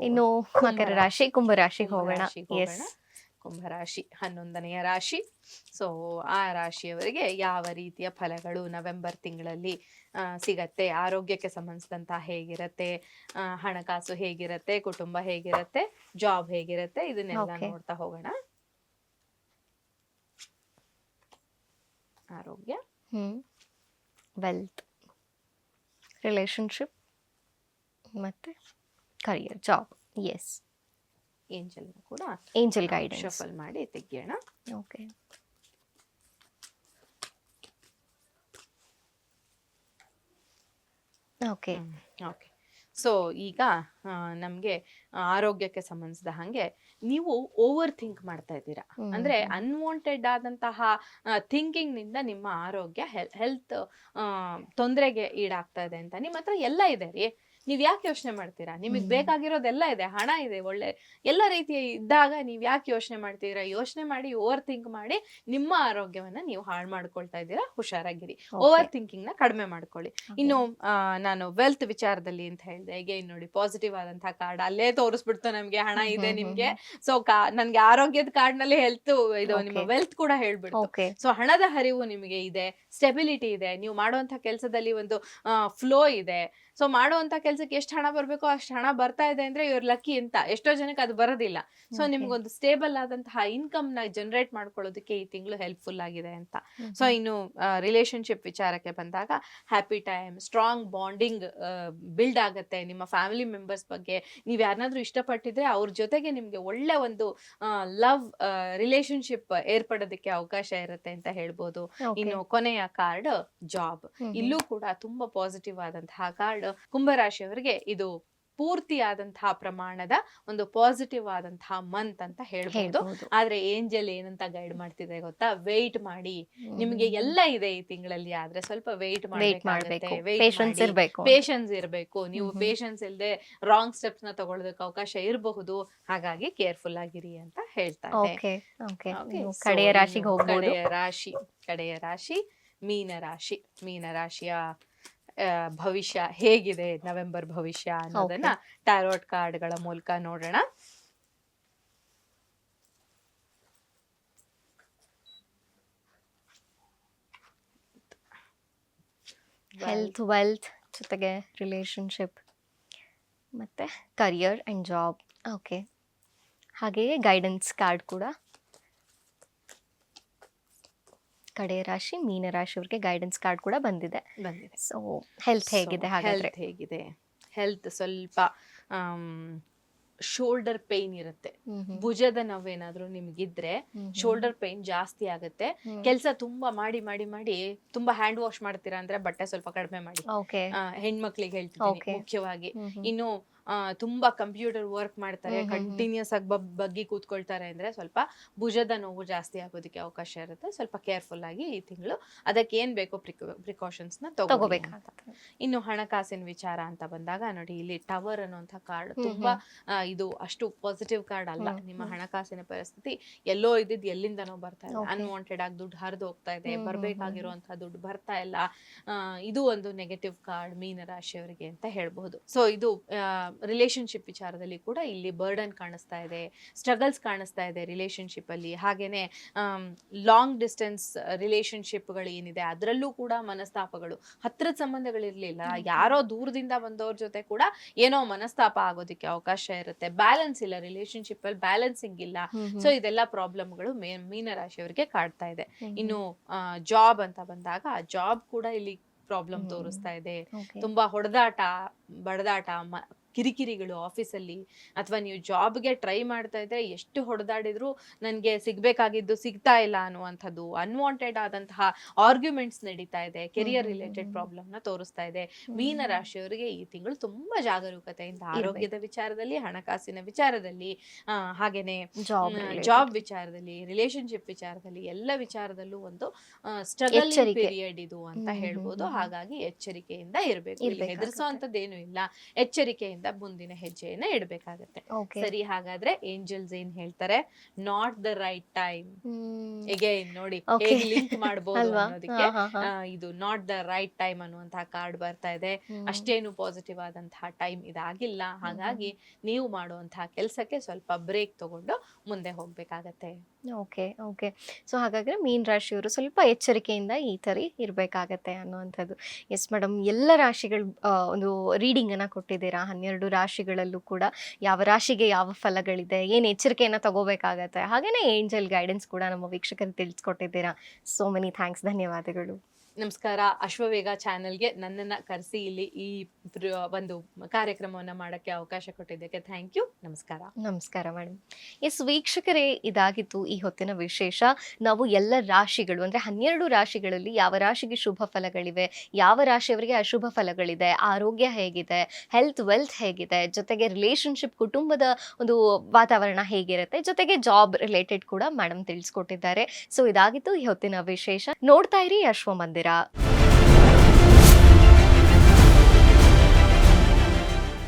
ಇನ್ನು ಮಕರ ರಾಶಿ, ಕುಂಭರಾಶಿಗೆ ಹೋಗೋಣ. ಕುಂಭರಾಶಿ 11ನೆಯ ರಾಶಿ. ಸೊ ಆ ರಾಶಿಯವರಿಗೆ ಯಾವ ರೀತಿಯ ಫಲಗಳು ನವೆಂಬರ್ ತಿಂಗಳಲ್ಲಿ ಸಿಗತ್ತೆ, ಆರೋಗ್ಯಕ್ಕೆ ಸಂಬಂಧಿಸಿದಂತ ಹೇಗಿರತ್ತೆ, ಹಣಕಾಸು ಹೇಗಿರತ್ತೆ, ಕುಟುಂಬ ಹೇಗಿರತ್ತೆ, ಜಾಬ್ ಹೇಗಿರತ್ತೆ, ಇದನ್ನೆಲ್ಲ ನೋಡ್ತಾ ಹೋಗೋಣ. ಆರೋಗ್ಯ, ವೆಲ್ತ್, ರಿಲೇಶನ್ಶಿಪ್ ಮತ್ತೆ career, job. Angel guidance shuffle ಮಾಡಿ ತೆಗೆಯೋಣ. ಸೊ ಈಗ ನಮ್ಗೆ ಆರೋಗ್ಯಕ್ಕೆ ಸಂಬಂಧಿಸಿದ ಹಾಗೆ ನೀವು ಓವರ್ ಥಿಂಕ್ ಮಾಡ್ತಾ ಇದ್ದೀರಾ. ಅಂದ್ರೆ ಅನ್ವಾಂಟೆಡ್ ಆದಂತಹ ಥಿಂಕಿಂಗ್ ನಿಂದ ನಿಮ್ಮ ಆರೋಗ್ಯ ಹೆಲ್ತ್ ತೊಂದರೆಗೆ ಈಡಾಗ್ತಾ ಇದೆ ಅಂತ. ನಿಮ್ಮ ಹತ್ರ ಎಲ್ಲ ಇದೆ ರೀ, ನೀವ್ ಯಾಕೆ ಯೋಚನೆ ಮಾಡ್ತೀರಾ? ನಿಮಗ್ ಬೇಕಾಗಿರೋದೆಲ್ಲ ಇದೆ, ಹಣ ಇದೆ, ಒಳ್ಳೆ ಎಲ್ಲ ರೀತಿಯ ಇದ್ದಾಗ ನೀವ್ ಯಾಕೆ ಯೋಚನೆ ಮಾಡ್ತೀರಾ? ಯೋಚನೆ ಮಾಡಿ ಓವರ್ ಥಿಂಕ್ ಮಾಡಿ ನಿಮ್ಮ ಆರೋಗ್ಯವನ್ನ ನೀವು ಹಾಳು ಮಾಡ್ಕೊಳ್ತಾ ಇದ್ದೀರಾ. ಹುಷಾರಾಗಿರಿ, ಓವರ್ ಥಿಂಕಿಂಗ್ ನ ಕಡಿಮೆ ಮಾಡ್ಕೊಳ್ಳಿ. ಇನ್ನು ನಾನು ವೆಲ್ತ್ ವಿಚಾರದಲ್ಲಿ ಅಂತ ಹೇಳಿದೆ, ಈಗ ನೋಡಿ ಪಾಸಿಟಿವ್ ಆದಂತಹ ಕಾರ್ಡ್ ಅಲ್ಲೇ ತೋರಿಸ್ಬಿಡ್ತು ನಮ್ಗೆ ಹಣ ಇದೆ ನಿಮ್ಗೆ. ಸೊ ನನ್ಗೆ ಆರೋಗ್ಯದ ಕಾರ್ಡ್ ನಲ್ಲಿ ಹೆಲ್ತ್ ಇದು ನಿಮ್ಮ ವೆಲ್ತ್ ಕೂಡ ಹೇಳ್ಬಿಡ್ತು. ಸೊ ಹಣದ ಹರಿವು ನಿಮಗೆ ಇದೆ, ಸ್ಟೆಬಿಲಿಟಿ ಇದೆ, ನೀವು ಮಾಡುವಂತ ಕೆಲಸದಲ್ಲಿ ಒಂದು ಫ್ಲೋ ಇದೆ. ಸೊ ಮಾಡುವಂತ ಕೆಲ್ಸಕ್ಕೆ ಎಷ್ಟು ಹಣ ಬರ್ಬೇಕೋ ಅಷ್ಟು ಹಣ ಬರ್ತಾ ಇದೆ ಅಂದ್ರೆ ಇವ್ರ ಲಕ್ಕಿ ಅಂತ. ಎಷ್ಟೋ ಜನಕ್ಕೆ ಅದು ಬರೋದಿಲ್ಲ. ಸೊ ನಿಮ್ಗೊಂದು ಸ್ಟೇಬಲ್ ಆದಂತಹ ಇನ್ಕಮ್ ನ ಜನರೇಟ್ ಮಾಡ್ಕೊಳ್ಳೋದಕ್ಕೆ ಈ ತಿಂಗಳು ಹೆಲ್ಪ್ಫುಲ್ ಆಗಿದೆ ಅಂತ. ಸೊ ಇನ್ನು ರಿಲೇಶನ್ಶಿಪ್ ವಿಚಾರಕ್ಕೆ ಬಂದಾಗ happy time, strong bonding build ಆಗತ್ತೆ. ನಿಮ್ಮ ಫ್ಯಾಮಿಲಿ ಮೆಂಬರ್ಸ್ ಬಗ್ಗೆ ನೀವ್ ಯಾರನ್ನಾದ್ರೂ ಇಷ್ಟಪಟ್ಟಿದ್ರೆ ಅವ್ರ ಜೊತೆಗೆ ನಿಮ್ಗೆ ಒಳ್ಳೆ ಒಂದು ಲವ್ ರಿಲೇಶನ್ಶಿಪ್ ಏರ್ಪಡೋದಕ್ಕೆ ಅವಕಾಶ ಇರುತ್ತೆ ಅಂತ ಹೇಳ್ಬೋದು. ಇನ್ನು ಕೊನೆಯ ಕಾರ್ಡ್ ಜಾಬ್, ಇಲ್ಲೂ ಕೂಡ ತುಂಬಾ ಪಾಸಿಟಿವ್ ಆದಂತಹ ಕಾರ್ಡ್. ಕುಂಭರಾಶಿಯವರಿಗೆ ಇದು ಪೂರ್ತಿಯಾದಂತಹ ಪ್ರಮಾಣದ ಒಂದು ಪಾಸಿಟಿವ್ ಆದಂತಹ ಮಂತ್ ಅಂತ ಹೇಳ್ಬೋದು. ಆದ್ರೆ ಏಂಜಲ್ ಏನಂತ ಗೈಡ್ ಮಾಡ್ತಿದೆ ಗೊತ್ತಾ? ವೇಟ್ ಮಾಡಿ, ನಿಮ್ಗೆ ಎಲ್ಲ ಇದೆ ಈ ತಿಂಗಳಲ್ಲಿ, ಆದ್ರೆ ಸ್ವಲ್ಪ ವೇಟ್ ಮಾಡಬೇಕಾಗುತ್ತೆ. ಪೇಷನ್ಸ್ ಇರಬೇಕು. ನೀವು ಪೇಷನ್ಸ್ ಇಲ್ಲದೆ ರಾಂಗ್ ಸ್ಟೆಪ್ಸ್ ನ ತಗೊಳ್ಳೋದಕ್ಕೆ ಅವಕಾಶ ಇರಬಹುದು. ಹಾಗಾಗಿ ಕೇರ್ಫುಲ್ ಆಗಿರಿ ಅಂತ ಹೇಳ್ತಾ ಇದೆ. ಕಡೆಯ ರಾಶಿ ಮೀನರಾಶಿ. ಮೀನರಾಶಿಯ ಭವಿಷ್ಯ ಹೇಗಿದೆ, ನವೆಂಬರ್ ಭವಿಷ್ಯ ಅನ್ನೋದನ್ನ ಟ್ಯಾರೋಟ್ ಕಾರ್ಡ್ಗಳ ಮೂಲಕ ನೋಡೋಣ. ಹೆಲ್ತ್, ವೆಲ್ತ್ ಜೊತೆಗೆ ರಿಲೇಶನ್ಶಿಪ್ ಮತ್ತೆ ಕರಿಯರ್ ಅಂಡ್ ಜಾಬ್. ಓಕೆ, ಹಾಗೆಯೇ ಗೈಡೆನ್ಸ್ ಕಾರ್ಡ್ ಕೂಡ ಕಡೆ ರಾಶಿ ಮೀನರಾಶಿಯವರಿಗೆ ಗೈಡೆನ್ಸ್ ಕಾರ್ಡ್ ಕೂಡ ಬಂದಿದೆ. ಸೊ ಹೆಲ್ತ್ ಹೇಗಿದೆ? ಹಾಗಾದ್ರೆ ಹೇಗಿದೆ ಹೆಲ್ತ್? ಸ್ವಲ್ಪ ಶೋಲ್ಡರ್ ಪೇನ್ ಇರುತ್ತೆ. ಭುಜದ ನೋವೇನಾದ್ರೂ ನಿಮ್ಗಿದ್ರೆ ಶೋಲ್ಡರ್ ಪೇನ್ ಜಾಸ್ತಿ ಆಗುತ್ತೆ. ಕೆಲ್ಸ ತುಂಬಾ ಮಾಡಿ ಮಾಡಿ ಮಾಡಿ ತುಂಬಾ ಹ್ಯಾಂಡ್ ವಾಶ್ ಮಾಡ್ತೀರಾ ಅಂದ್ರೆ ಬಟ್ಟೆ ಸ್ವಲ್ಪ ಕಡಿಮೆ ಮಾಡಿ. ಹೆಣ್ಮಕ್ಳಿಗೆ ಹೇಳ್ತೀನಿ ಮುಖ್ಯವಾಗಿ. ಇನ್ನು ತುಂಬಾ ಕಂಪ್ಯೂಟರ್ ವರ್ಕ್ ಮಾಡ್ತಾರೆ, ಕಂಟಿನ್ಯೂಸ್ ಆಗಿ ಬಗ್ಗಿ ಕೂತ್ಕೊಳ್ತಾರೆ ಅಂದ್ರೆ ಸ್ವಲ್ಪ ಭುಜದ ನೋವು ಜಾಸ್ತಿ ಆಗೋದಕ್ಕೆ ಅವಕಾಶ ಇರುತ್ತೆ. ಸ್ವಲ್ಪ ಕೇರ್ಫುಲ್ ಆಗಿ ಈ ತಿಂಗಳು ಅದಕ್ಕೆ ಏನ್ ಬೇಕೋ ಪ್ರಿಕಾಷನ್ಸ್ ನ ತಗೋಬೇಕಾಗುತ್ತೆ. ಇನ್ನು ಹಣಕಾಸಿನ ವಿಚಾರ ಅಂತ ಬಂದಾಗ ನೋಡಿ, ಇಲ್ಲಿ ಟವರ್ ಅನ್ನುವಂತ ಕಾರ್ಡ್ ತುಂಬಾ ಇದು ಅಷ್ಟು ಪಾಸಿಟಿವ್ ಕಾರ್ಡ್ ಅಲ್ಲ. ನಿಮ್ಮ ಹಣಕಾಸಿನ ಪರಿಸ್ಥಿತಿ ಎಲ್ಲೋ ಇದ್ದಿದ್ ಎಲ್ಲಿಂದನೋ ಬರ್ತಾ ಇದೆ. ಅನ್ವಾಂಟೆಡ್ ಆಗಿ ದುಡ್ಡು ಹರಿದು ಹೋಗ್ತಾ ಇದೆ, ಬರ್ಬೇಕಾಗಿರುವಂತಹ ದುಡ್ಡು ಬರ್ತಾ ಇಲ್ಲ. ಇದು ಒಂದು ನೆಗೆಟಿವ್ ಕಾರ್ಡ್ ಮೀನರಾಶಿಯವರಿಗೆ ಅಂತ ಹೇಳ್ಬಹುದು. ಸೊ ಇದು ರಿಲೇಶನ್ಶಿಪ್ ವಿಚಾರದಲ್ಲಿ ಕೂಡ ಇಲ್ಲಿ ಬರ್ಡನ್ ಕಾಣಿಸ್ತಾ ಇದೆ, ಸ್ಟ್ರಗಲ್ಸ್ ಕಾಣಿಸ್ತಾ ಇದೆ ರಿಲೇಶನ್ಶಿಪ್ ಅಲ್ಲಿ. ಹಾಗೇನೆ ಲಾಂಗ್ ಡಿಸ್ಟೆನ್ಸ್ ರಿಲೇಶನ್ಶಿಪ್ಗಳು ಏನಿದೆ ಅದರಲ್ಲೂ ಕೂಡ ಮನಸ್ತಾಪಗಳು. ಹತ್ರದ ಸಂಬಂಧಗಳಿರ್ಲಿಲ್ಲ, ಯಾರೋ ದೂರದಿಂದ ಬಂದವ್ರ ಜೊತೆ ಕೂಡ ಏನೋ ಮನಸ್ತಾಪ ಆಗೋದಕ್ಕೆ ಅವಕಾಶ ಇರುತ್ತೆ. ಬ್ಯಾಲೆನ್ಸ್ ಇಲ್ಲ ರಿಲೇಶನ್ಶಿಪ್ ಅಲ್ಲಿ, ಬ್ಯಾಲೆನ್ಸಿಂಗ್ ಇಲ್ಲ. ಸೊ ಇದೆಲ್ಲ ಪ್ರಾಬ್ಲಮ್ಗಳು ಮೀನರಾಶಿಯವರಿಗೆ ಕಾಡ್ತಾ ಇದೆ. ಇನ್ನು ಜಾಬ್ ಅಂತ ಬಂದಾಗ ಜಾಬ್ ಕೂಡ ಇಲ್ಲಿ ಪ್ರಾಬ್ಲಮ್ ತೋರಿಸ್ತಾ ಇದೆ. ತುಂಬಾ ಹೊಡೆದಾಟ, ಬಡದಾಟ, ಕಿರಿಕಿರಿಗಳು ಆಫೀಸಲ್ಲಿ. ಅಥವಾ ನೀವು ಜಾಬ್ಗೆ ಟ್ರೈ ಮಾಡ್ತಾ ಇದ್ರೆ ಎಷ್ಟು ಹೊಡೆದಾಡಿದ್ರು ನನ್ಗೆ ಸಿಗ್ಬೇಕಾಗಿದ್ದು ಸಿಗ್ತಾ ಇಲ್ಲ ಅನ್ನುವಂಥದ್ದು, ಅನ್ವಾಂಟೆಡ್ ಆದಂತಹ ಆರ್ಗ್ಯುಮೆಂಟ್ಸ್ ನಡೀತಾ ಇದೆ. ಕೆರಿಯರ್ ರಿಲೇಟೆಡ್ ಪ್ರಾಬ್ಲಮ್ ನ ತೋರಿಸ್ತಾ ಇದೆ. ಮೀನರಾಶಿಯವರಿಗೆ ಈ ತಿಂಗಳು ತುಂಬಾ ಜಾಗರೂಕತೆಯಿಂದ ಆರೋಗ್ಯದ ವಿಚಾರದಲ್ಲಿ, ಹಣಕಾಸಿನ ವಿಚಾರದಲ್ಲಿ, ಹಾಗೇನೆ ಜಾಬ್ ವಿಚಾರದಲ್ಲಿ, ರಿಲೇಶನ್ಶಿಪ್ ವಿಚಾರದಲ್ಲಿ, ಎಲ್ಲ ವಿಚಾರದಲ್ಲೂ ಒಂದು ಸ್ಟ್ರಗಲ್ ಪೀರಿಯಡ್ ಇದು ಅಂತ ಹೇಳ್ಬೋದು. ಹಾಗಾಗಿ ಎಚ್ಚರಿಕೆಯಿಂದ ಇರಬೇಕು. ಇಲ್ಲಿ ಹೆದರ್ಸೋಂಥದ್ದೇನು ಇಲ್ಲ, ಎಚ್ಚರಿಕೆಯಿಂದ ಮುಂದಿನ ಹೆಜ್ಜೆಯನ್ನ ಇಡಬೇಕಾಗತ್ತೆ. ಸರಿ, ಹಾಗಾದ್ರೆ ಏಂಜಲ್ಸ್ ಏನ್ ಹೇಳ್ತಾರೆ? Not the right time. Again ನೋಡಿ ಹೇಗೆ ಲಿಂಕ್ ಮಾಡಬಹುದು ಅನ್ನೋದಕ್ಕೆ ಇದು ನಾಟ್ ದ ರೈಟ್ ಟೈಮ್ ಅನ್ನುವಂತಹ ಕಾರ್ಡ್ ಬರ್ತಾ ಇದೆ. ಅಷ್ಟೇನು ಪಾಸಿಟಿವ್ ಆದಂತಹ ಟೈಮ್ ಇದಾಗಿಲ್ಲ. ಹಾಗಾಗಿ ನೀವು ಮಾಡುವಂತಹ ಕೆಲಸಕ್ಕೆ ಸ್ವಲ್ಪ ಬ್ರೇಕ್ ತಗೊಂಡು ಮುಂದೆ ಹೋಗ್ಬೇಕಾಗತ್ತೆ. ಓಕೆ ಓಕೆ ಸೊ ಹಾಗಾದ್ರೆ ಮೀನ್ ರಾಶಿಯವರು ಸ್ವಲ್ಪ ಎಚ್ಚರಿಕೆಯಿಂದ ಈ ಥರ ಇರಬೇಕಾಗತ್ತೆ ಅನ್ನುವಂಥದ್ದು. ಎಸ್ ಮೇಡಮ್, ಎಲ್ಲ ರಾಶಿಗಳು ಒಂದು ರೀಡಿಂಗನ್ನು ಕೊಟ್ಟಿದ್ದೀರಾ. 12 ರಾಶಿಗಳಲ್ಲೂ ಕೂಡ ಯಾವ ರಾಶಿಗೆ ಯಾವ ಫಲಗಳಿದೆ, ಏನು ಎಚ್ಚರಿಕೆಯನ್ನು ತಗೋಬೇಕಾಗತ್ತೆ, ಹಾಗೆಯೇ ಏಂಜಲ್ ಗೈಡೆನ್ಸ್ ಕೂಡ ನಮ್ಮ ವೀಕ್ಷಕರಿಗೆ ತಿಳಿಸ್ಕೊಟ್ಟಿದ್ದೀರಾ. ಸೋ ಮೆನಿ ಥ್ಯಾಂಕ್ಸ್, ಧನ್ಯವಾದಗಳು. ನಮಸ್ಕಾರ. ಅಶ್ವವೇಗ ಚಾನೆಲ್ಗೆ ನನ್ನನ್ನ ಕರೆಸಿ ಇಲ್ಲಿ ಈ ಒಂದು ಕಾರ್ಯಕ್ರಮವನ್ನ ಮಾಡಕ್ಕೆ ಅವಕಾಶ ಕೊಟ್ಟಿದ್ದಕ್ಕೆ ಥ್ಯಾಂಕ್ ಯು. ನಮಸ್ಕಾರ. ನಮಸ್ಕಾರ ಮೇಡಮ್. ಎಸ್ ವೀಕ್ಷಕರೇ, ಇದಾಗಿತ್ತು ಈ ಹೊತ್ತಿನ ವಿಶೇಷ. ನಾವು ಎಲ್ಲ ರಾಶಿಗಳು ಅಂದರೆ 12 ರಾಶಿಗಳಲ್ಲಿ ಯಾವ ರಾಶಿಗೆ ಶುಭ ಫಲಗಳಿವೆ, ಯಾವ ರಾಶಿಯವರಿಗೆ ಅಶುಭ ಫಲಗಳಿದೆ, ಆರೋಗ್ಯ ಹೇಗಿದೆ, ಹೆಲ್ತ್ ವೆಲ್ತ್ ಹೇಗಿದೆ, ಜೊತೆಗೆ ರಿಲೇಶನ್ಶಿಪ್ ಕುಟುಂಬದ ಒಂದು ವಾತಾವರಣ ಹೇಗಿರುತ್ತೆ, ಜೊತೆಗೆ ಜಾಬ್ ರಿಲೇಟೆಡ್ ಕೂಡ ಮೇಡಮ್ ತಿಳಿಸ್ಕೊಟ್ಟಿದ್ದಾರೆ. ಸೊ ಇದಾಗಿತ್ತು ಈ ಹೊತ್ತಿನ ವಿಶೇಷ. ನೋಡ್ತಾ ಇರಿ ಅಶ್ವಮಂದಿರ.